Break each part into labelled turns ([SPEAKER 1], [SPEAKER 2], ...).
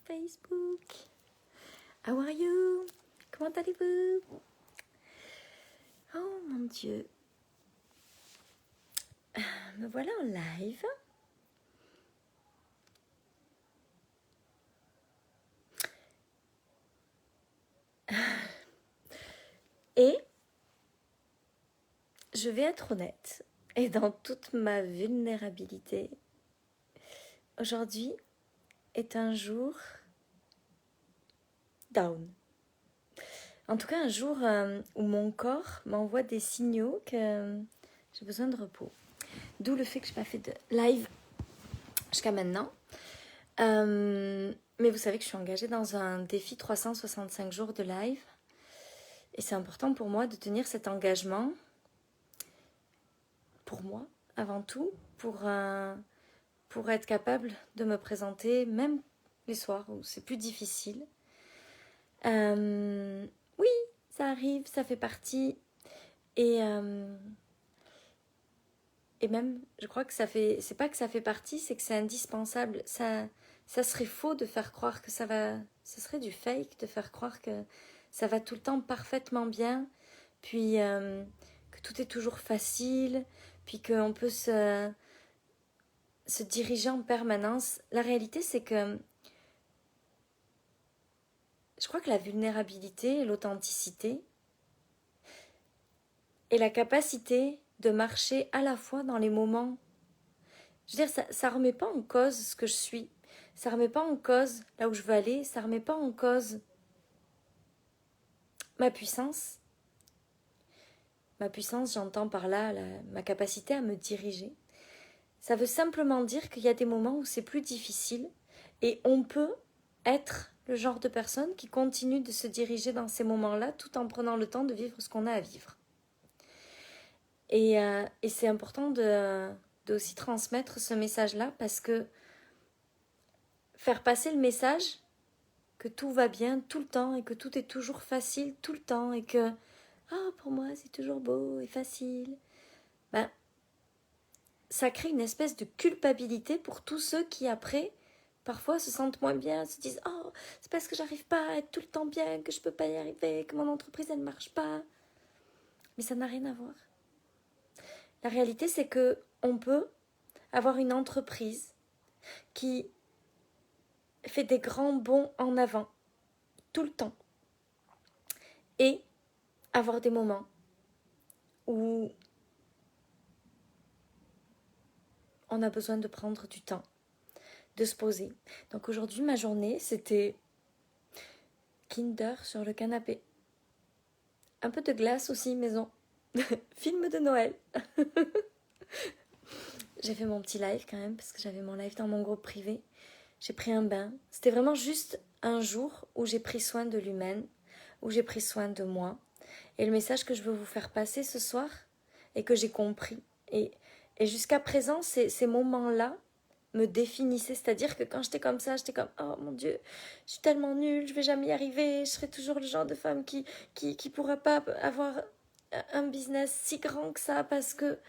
[SPEAKER 1] Facebook. How are you? Comment allez-vous? Oh mon Dieu. Me voilà en live. Et je vais être honnête et dans toute ma vulnérabilité, aujourd'hui est un jour down. En tout cas, un jour où mon corps m'envoie des signaux que j'ai besoin de repos. D'où le fait que je n'ai pas fait de live jusqu'à maintenant. Mais vous savez que je suis engagée dans un défi 365 jours de live. Et c'est important pour moi de tenir cet engagement. Pour moi, avant tout. Pour être capable de me présenter, même les soirs où c'est plus difficile. Oui, ça arrive, ça fait partie. Et même, je crois que c'est pas que ça fait partie, c'est que c'est indispensable. Ça serait faux de faire croire que ça va... Ce serait du fake de faire croire que ça va tout le temps parfaitement bien, puis que tout est toujours facile, puis qu'on peut se diriger en permanence. La réalité, c'est que je crois que la vulnérabilité et l'authenticité et la capacité de marcher à la fois dans les moments... Je veux dire, ça remet pas en cause ce que je suis. Ça remet pas en cause là où je veux aller. Ça remet pas en cause ma puissance. Ma puissance, j'entends par là ma capacité à me diriger. Ça veut simplement dire qu'il y a des moments où c'est plus difficile et on peut être le genre de personne qui continue de se diriger dans ces moments-là tout en prenant le temps de vivre ce qu'on a à vivre. Et c'est important de aussi transmettre ce message-là parce que faire passer le message que tout va bien tout le temps et que tout est toujours facile tout le temps et que pour moi c'est toujours beau et facile, ça crée une espèce de culpabilité pour tous ceux qui après parfois se sentent moins bien, se disent c'est parce que j'arrive pas à être tout le temps bien, que je peux pas y arriver, que mon entreprise elle ne marche pas. Mais ça n'a rien à voir. La réalité c'est que on peut avoir une entreprise qui fait des grands bonds en avant tout le temps et avoir des moments où on a besoin de prendre du temps, de se poser. Donc aujourd'hui, ma journée, c'était Kinder sur le canapé. Un peu de glace aussi, maison. Film de Noël. J'ai fait mon petit live quand même, parce que j'avais mon live dans mon groupe privé. J'ai pris un bain. C'était vraiment juste un jour où j'ai pris soin de l'humaine, où j'ai pris soin de moi. Et le message que je veux vous faire passer ce soir, et que j'ai compris, et jusqu'à présent, ces moments-là me définissaient. C'est-à-dire que quand j'étais comme ça, j'étais comme « Oh mon Dieu, je suis tellement nulle, je vais jamais y arriver. Je serai toujours le genre de femme qui pourra pas avoir un business si grand que ça parce que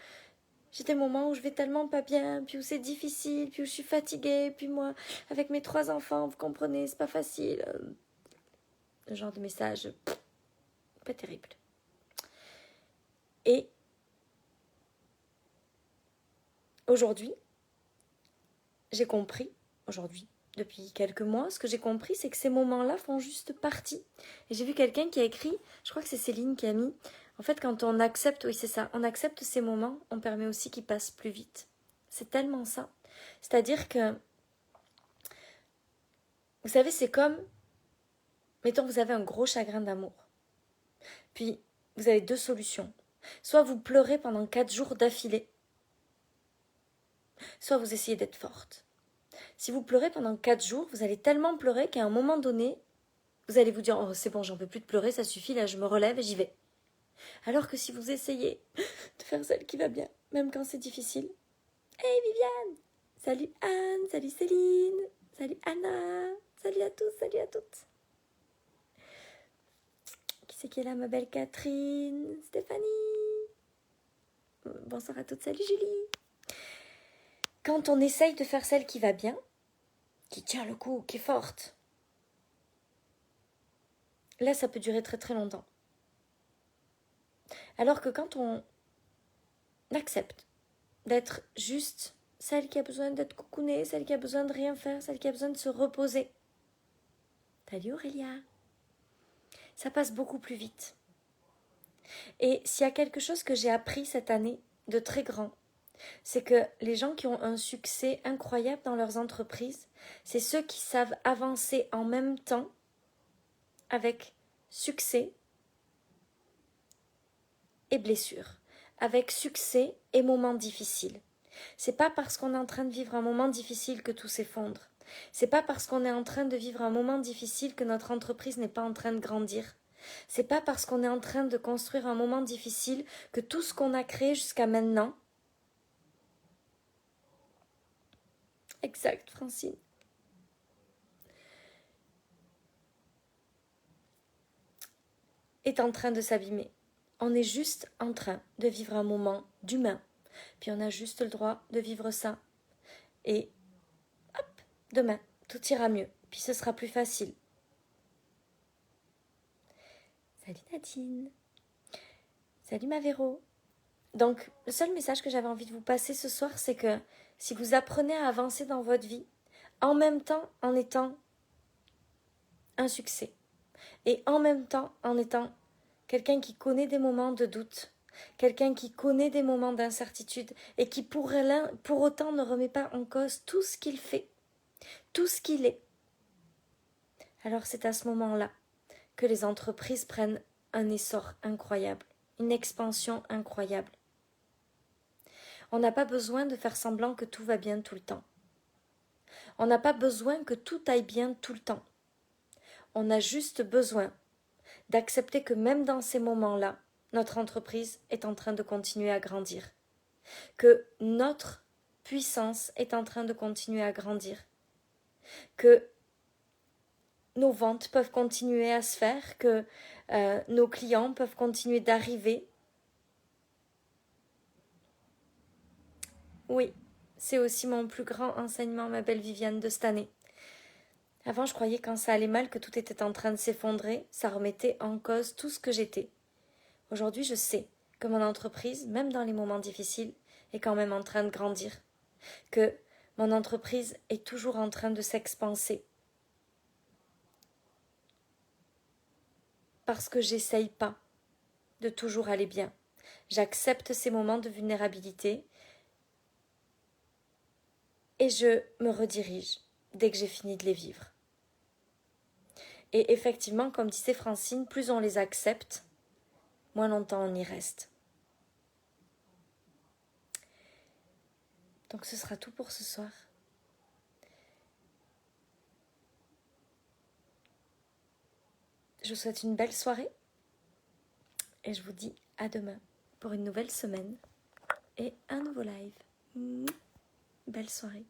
[SPEAKER 1] j'ai des moments où je vais tellement pas bien, puis où c'est difficile, puis où je suis fatiguée, puis moi, avec mes 3 enfants, vous comprenez, c'est pas facile. » Le genre de message pas terrible. Et aujourd'hui, j'ai compris, depuis quelques mois, ce que j'ai compris, c'est que ces moments-là font juste partie. Et j'ai vu quelqu'un qui a écrit, je crois que c'est Céline qui a mis, en fait, quand on accepte, oui c'est ça, on accepte ces moments, on permet aussi qu'ils passent plus vite. C'est tellement ça. C'est-à-dire que, vous savez, c'est comme, mettons, vous avez un gros chagrin d'amour. Puis, vous avez 2 solutions. Soit vous pleurez pendant 4 jours d'affilée, soit vous essayez d'être forte. Si vous pleurez pendant 4 jours, vous allez tellement pleurer qu'à un moment donné, vous allez vous dire « Oh, c'est bon, j'en peux plus de pleurer, ça suffit, là, je me relève et j'y vais. » Alors que si vous essayez de faire celle qui va bien, même quand c'est difficile. Hey Viviane! Salut Anne, salut Céline, salut Anna, salut à tous, salut à toutes. Qui c'est qui est là, ma belle Catherine, Stéphanie? Bonsoir à toutes, salut Julie. Quand on essaye de faire celle qui va bien, qui tient le coup, qui est forte, là, ça peut durer très très longtemps. Alors que quand on accepte d'être juste celle qui a besoin d'être coucounée, celle qui a besoin de rien faire, celle qui a besoin de se reposer. Salut Aurélia. Ça passe beaucoup plus vite. Et s'il y a quelque chose que j'ai appris cette année de très grand, c'est que les gens qui ont un succès incroyable dans leurs entreprises, c'est ceux qui savent avancer en même temps avec succès et blessures, avec succès et moments difficiles. C'est pas parce qu'on est en train de vivre un moment difficile que tout s'effondre. C'est pas parce qu'on est en train de vivre un moment difficile que notre entreprise n'est pas en train de grandir. C'est pas parce qu'on est en train de construire un moment difficile que tout ce qu'on a créé jusqu'à maintenant. Exact, Francine. Est en train de s'abîmer. On est juste en train de vivre un moment d'humain. Puis on a juste le droit de vivre ça. Et hop, demain, tout ira mieux. Puis ce sera plus facile. Salut Nadine. Salut ma Véro. Donc, le seul message que j'avais envie de vous passer ce soir, c'est que si vous apprenez à avancer dans votre vie, en même temps en étant un succès, et en même temps en étant quelqu'un qui connaît des moments de doute, quelqu'un qui connaît des moments d'incertitude, et qui pour autant ne remet pas en cause tout ce qu'il fait, tout ce qu'il est, alors c'est à ce moment-là que les entreprises prennent un essor incroyable, une expansion incroyable. On n'a pas besoin de faire semblant que tout va bien tout le temps. On n'a pas besoin que tout aille bien tout le temps. On a juste besoin d'accepter que même dans ces moments-là, notre entreprise est en train de continuer à grandir. Que notre puissance est en train de continuer à grandir. Que nos ventes peuvent continuer à se faire, que nos clients peuvent continuer d'arriver. Oui, c'est aussi mon plus grand enseignement, ma belle Viviane, de cette année. Avant, je croyais quand ça allait mal que tout était en train de s'effondrer, ça remettait en cause tout ce que j'étais. Aujourd'hui, je sais que mon entreprise, même dans les moments difficiles, est quand même en train de grandir. Que mon entreprise est toujours en train de s'expanser. Parce que j'essaye pas de toujours aller bien. J'accepte ces moments de vulnérabilité et je me redirige dès que j'ai fini de les vivre. Et effectivement, comme disait Francine, plus on les accepte, moins longtemps on y reste. Donc ce sera tout pour ce soir. Je vous souhaite une belle soirée et je vous dis à demain pour une nouvelle semaine et un nouveau live. Belle soirée.